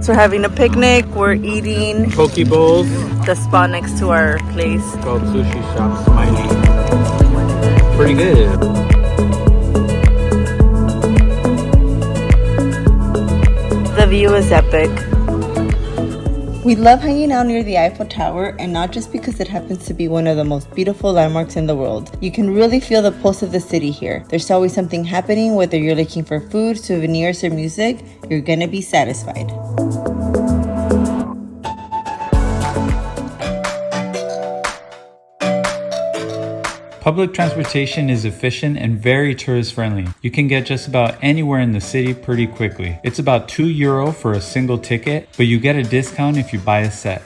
We're having a picnic. We're eating Poke bowls. the spot next to our place. Called Sushi Shop Smiley. Pretty good. The view is epic. We love hanging out near the Eiffel Tower, and not just because it happens to be one of the most beautiful landmarks in the world. You can really feel the pulse of the city here. There's always something happening, whether you're looking for food, souvenirs, or music, you're gonna be satisfied. Public transportation is efficient and very tourist friendly. You can get just about anywhere in the city pretty quickly. It's about €2 for a single ticket, but you get a discount if you buy a set.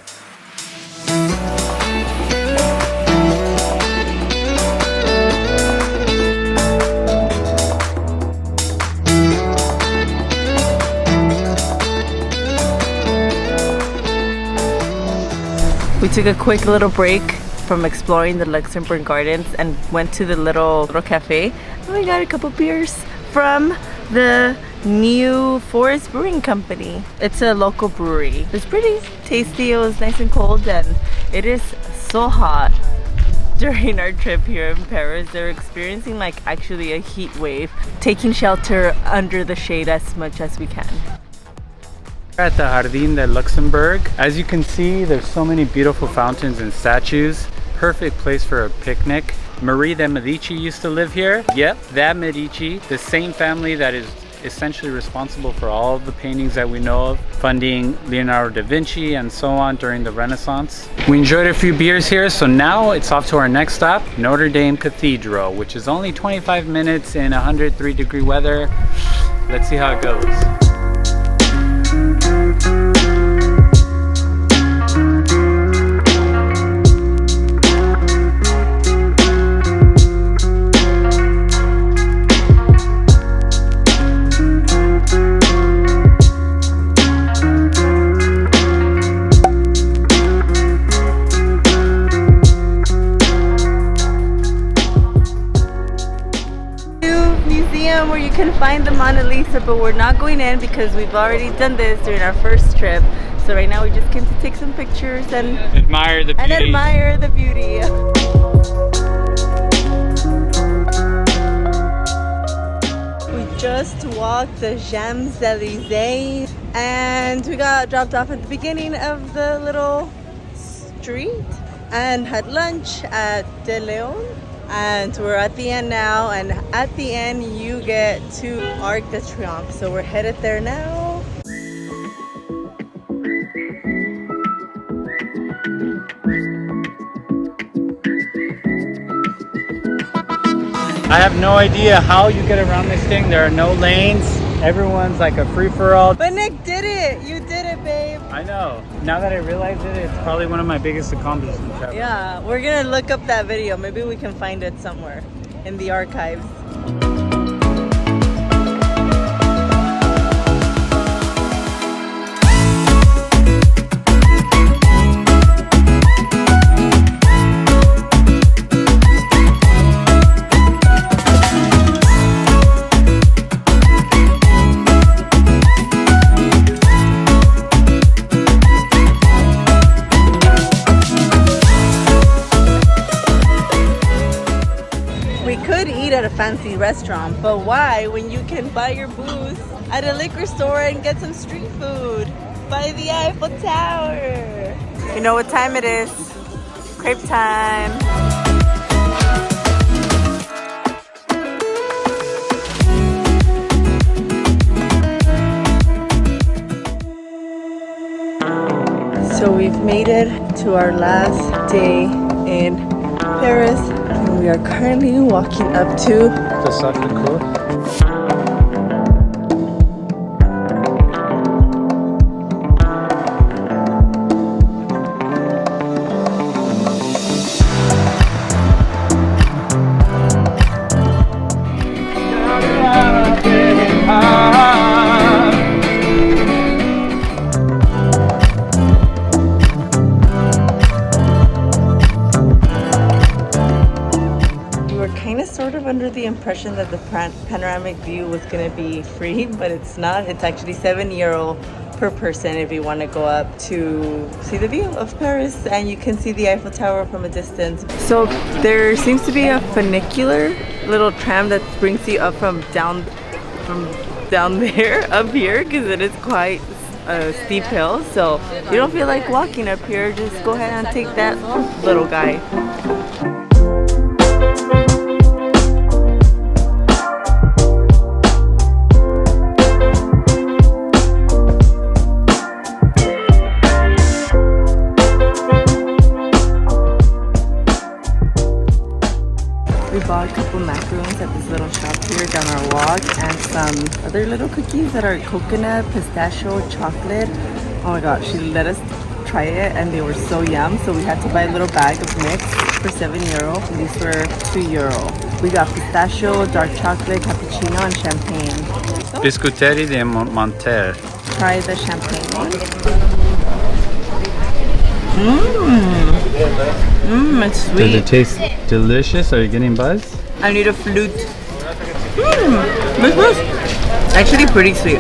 We took a quick little break from exploring the Luxembourg Gardens and went to the little cafe, and we got a couple beers from the New Forest Brewing Company. It's a local brewery. It's pretty tasty. It was nice and cold, and it is so hot during our trip here in Paris. They're experiencing like actually a heat wave, taking shelter under the shade as much as we can. At the Jardin de Luxembourg. As you can see, there's so many beautiful fountains and statues. Perfect place for a picnic. Marie de Medici used to live here. Yep, that Medici, the same family that is essentially responsible for all of the paintings that we know of, funding Leonardo da Vinci and so on during the Renaissance. We enjoyed a few beers here, so now it's off to our next stop, Notre Dame Cathedral, which is only 25 minutes in 103-degree weather. Let's see how it goes. Where you can find the Mona Lisa, but we're not going in because we've already done this during our first trip. So right now we just came to take some pictures and admire the beauty. We just walked the Elysees and we got dropped off at the beginning of the little street and had lunch at De Leon. And we're at the end now, and at the end you get to Arc de Triomphe. So we're headed there now. I have no idea how you get around this thing. There are no lanes. Everyone's like a free-for-all. But Nick did it! You did it, babe! I know. Now that I realize it, it's probably one of my biggest accomplishments ever. Yeah, we're gonna look up that video. Maybe we can find it somewhere in the archives. At a fancy restaurant, but why when you can buy your booze at a liquor store and get some street food by the Eiffel Tower? You know what time it is? Crepe time. So we've made it to our last day in Paris. We are currently walking up to the Sacré-Cœur. under the impression that the panoramic view was going to be free, but it's not. It's actually €7 per person if you want to go up to see the view of Paris, and you can see the Eiffel Tower from a distance. So there seems to be a funicular little tram that brings you up from down there up here, because it is quite a steep hill. So if you don't feel like walking up here, just go ahead and take that little guy. We bought a couple macaroons at this little shop here down our walk, and some other little cookies that are coconut, pistachio, chocolate. Oh my god, she let us try it and they were so yum, so we had to buy a little bag of mix for €7. And these were €2. We got pistachio, dark chocolate, cappuccino, and champagne. Biscuiterie de Montmartre. Try the champagne one. It's sweet. Does it taste delicious? Are you getting buzz? I need a flute. This was actually pretty sweet.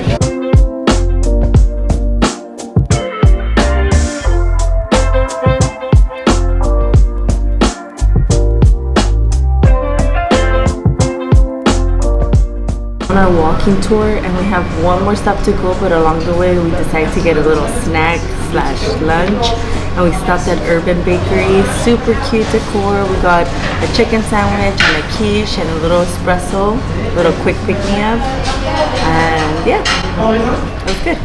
On our walking tour, and we have one more stop to go, but along the way we decided to get a little snack / lunch, and we stopped at Urban Bakery. Super cute decor. We got a chicken sandwich and a quiche and a little espresso, a little quick pick-me-up, and yeah, it was good.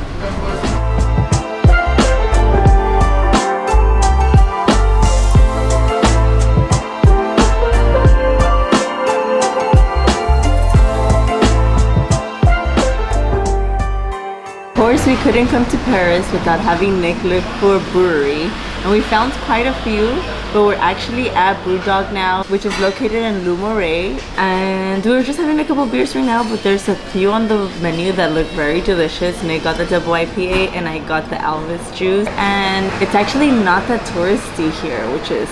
Of course, we couldn't come to Paris without having Nick look for a brewery, and we found quite a few, but we're actually at Brew Dog now, which is located in Louvre, and we were just having a couple beers right now, but there's a few on the menu that look very delicious. Nick got the double IPA and I got the Elvis juice, and it's actually not that touristy here, which is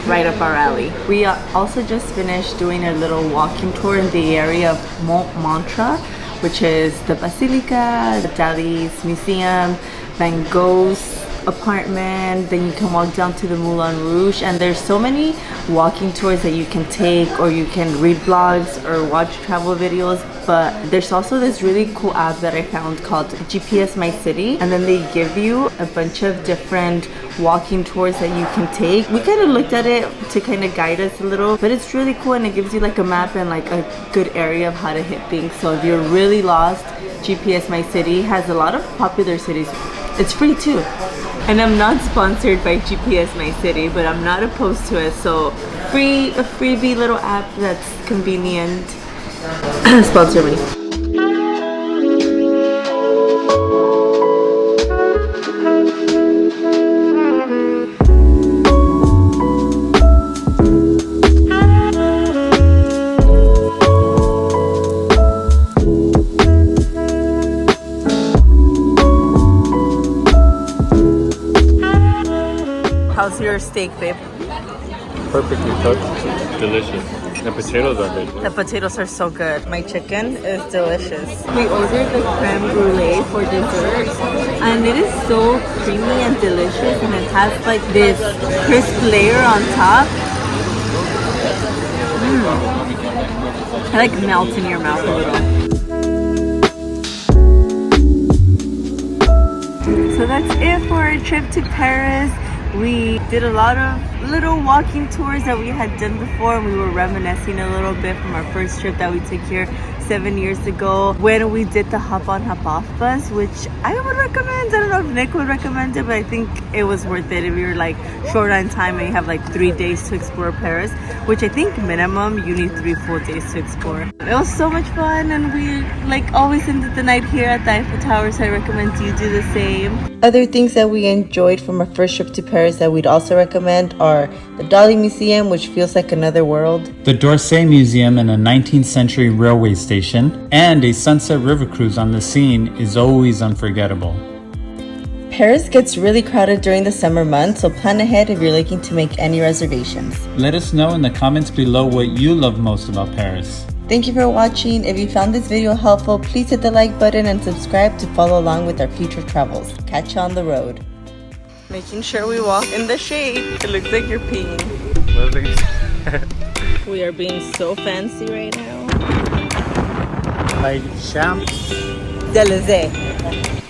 right up our alley. We also just finished doing a little walking tour in the area of Montmartre, which is the Basilica, the Elysees Museum, Van Gogh's apartment. Then you can walk down to the Moulin Rouge, and there's so many walking tours that you can take, or you can read blogs or watch travel videos. But there's also this really cool app that I found called GPS My City, and then they give you a bunch of different walking tours that you can take. We kind of looked at it to kind of guide us a little, but it's really cool, and it gives you like a map and like a good area of how to hit things. So if you're really lost, GPS My City has a lot of popular cities. It's free too. And I'm not sponsored by GPS My City, but I'm not opposed to it. So a freebie little app that's convenient. Sponsor me. How's your steak, babe? Perfectly cooked, delicious. The potatoes are good. The potatoes are so good. My chicken is delicious. We ordered the creme brulee for dessert, and it is so creamy and delicious, and it has like this crisp layer on top. It like melts in your mouth a little. So that's it for our trip to Paris. We did a lot of little walking tours that we had done before, and we were reminiscing a little bit from our first trip that we took here 7 years ago when we did the hop on hop off bus, which I would recommend. I don't know if Nick would recommend it, but I think it was worth it if you're like short on time and you have like 3 days to explore Paris, which I think minimum you need 3 full days to explore. It was so much fun, and we like always ended the night here at the Eiffel Tower, so I recommend you do the same. Other things that we enjoyed from our first trip to Paris that we'd also recommend are the Dolly Museum, which feels like another world, the d'Orsay Museum and a 19th century railway station, and a sunset river cruise on the Seine is always unforgettable. Paris gets really crowded during the summer months, so plan ahead if you're looking to make any reservations. Let us know in the comments below what you love most about Paris. Thank you for watching. If you found this video helpful, please hit the like button and subscribe to follow along with our future travels. Catch you on the road. Making sure we walk in the shade. It looks like you're peeing. We are being so fancy right now. By Champs Elysees.